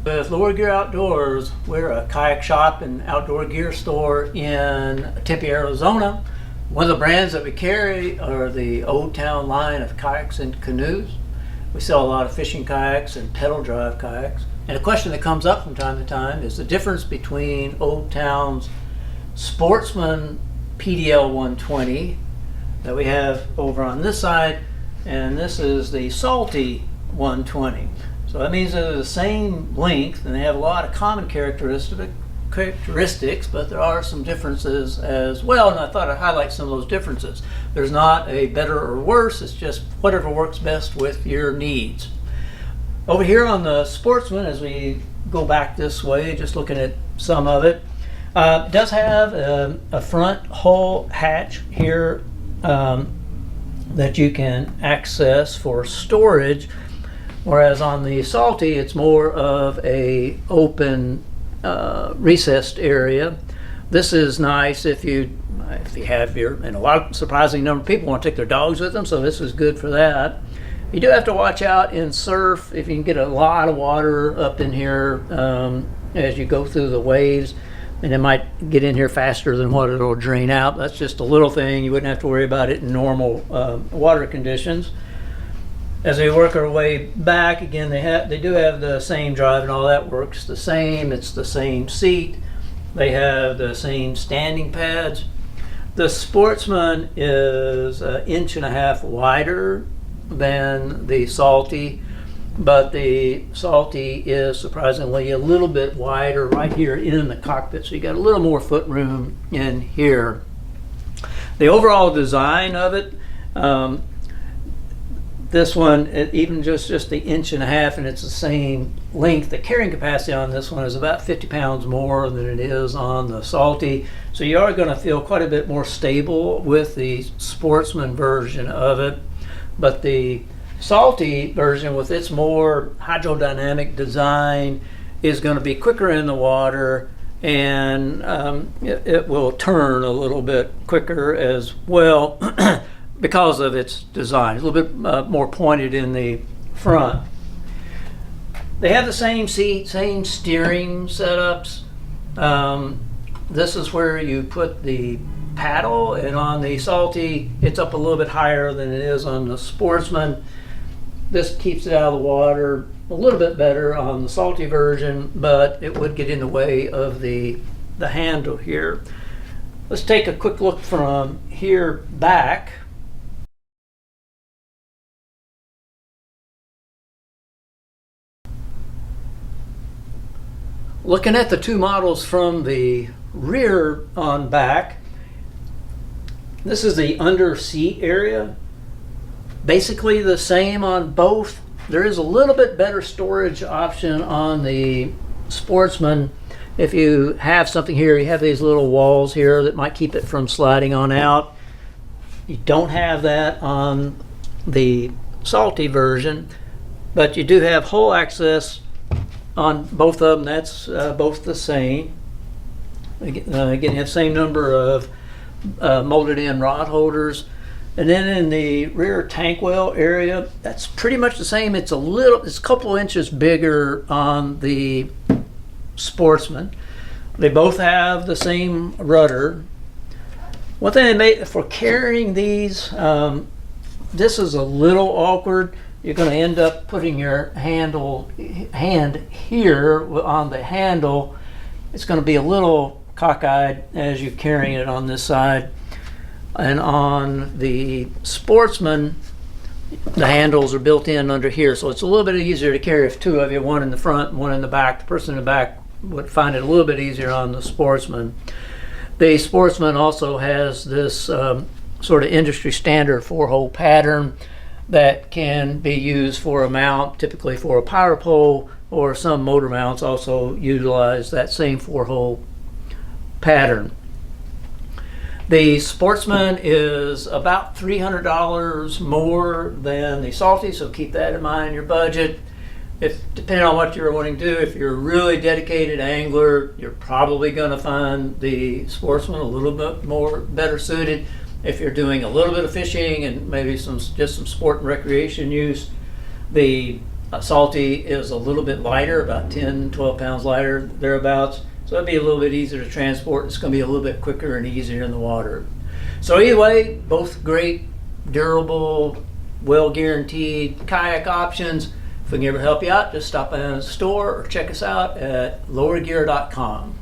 With LowerGear Outdoors, we're a kayak shop and outdoor gear store in Tempe, Arizona. One of the brands that we carry are the Old Town line of kayaks and canoes. We sell a lot of fishing kayaks and pedal drive kayaks. And a question that comes up from time to time is the difference between Old Town's Sportsman PDL 120 that we have over on this side, and this is the Salty 120. So that means they're the same length and they have a lot of common characteristics, but there are some differences as well, and I thought I'd highlight some of those differences. There's not a better or worse, it's just whatever works best with your needs. Over here on the Sportsman, as we go back this way, just looking at some of it, it does have a front hull hatch here that you can access for storage. Whereas on the Salty, it's more of a open recessed area. This is nice if you have and a lot of surprising number of people want to take their dogs with them, so this is good for that. You do have to watch out in surf if you can get a lot of water up in here as you go through the waves, and it might get in here faster than what it'll drain out. That's just a little thing. You wouldn't have to worry about it in normal water conditions. As we work our way back, again, they do have the same drive and all that works the same. It's the same seat. They have the same standing pads. The Sportsman is 1.5 inches wider than the Salty, but the Salty is surprisingly a little bit wider right here in the cockpit, so you got a little more foot room in here. The overall design of it, this one, even just the 1.5 inches, and it's the same length. The carrying capacity on this one is about 50 pounds more than it is on the Salty. So you are going to feel quite a bit more stable with the Sportsman version of it. But the Salty version, with its more hydrodynamic design, is going to be quicker in the water, and it will turn a little bit quicker as well. Because of its design. It's a little bit more pointed in the front. They have the same seat, same steering setups. This is where you put the paddle, and on the Salty, it's up a little bit higher than it is on the Sportsman. This keeps it out of the water a little bit better on the Salty version, but it would get in the way of the handle here. Let's take a quick look from here back. Looking at the two models from the rear on back, this is the under seat area. Basically the same on both. There is a little bit better storage option on the Sportsman. If you have something here, you have these little walls here that might keep it from sliding on out. You don't have that on the Salty version, but you do have hull access on both of them. That's both the same. Again, you have the same number of molded in rod holders. And then in the rear Tankwell area, that's pretty much the same. It's a couple inches bigger on the Sportsman. They both have the same rudder. One thing they made for carrying these, this is a little awkward. You're going to end up putting your hand here on the handle. It's going to be a little cockeyed as you're carrying it on this side. And on the Sportsman, the handles are built in under here, so it's a little bit easier to carry if two of you, one in the front and one in the back. The person in the back would find it a little bit easier on the Sportsman. The Sportsman also has this sort of industry standard 4-hole pattern that can be used for a mount, typically for a power pole, or some motor mounts also utilize that same 4-hole pattern. The Sportsman is about $300 more than the Salty, so keep that in mind in your budget. Depending on what you're wanting to do, if you're a really dedicated angler, you're probably going to find the Sportsman a little bit better suited. If you're doing a little bit of fishing and maybe just some sport and recreation use, the Salty is a little bit lighter, about 10, 12 pounds lighter, thereabouts. So it'll be a little bit easier to transport. It's going to be a little bit quicker and easier in the water. So either way, both great, durable, well guaranteed kayak options. If we can ever help you out, just stop by the store or check us out at lowergear.com.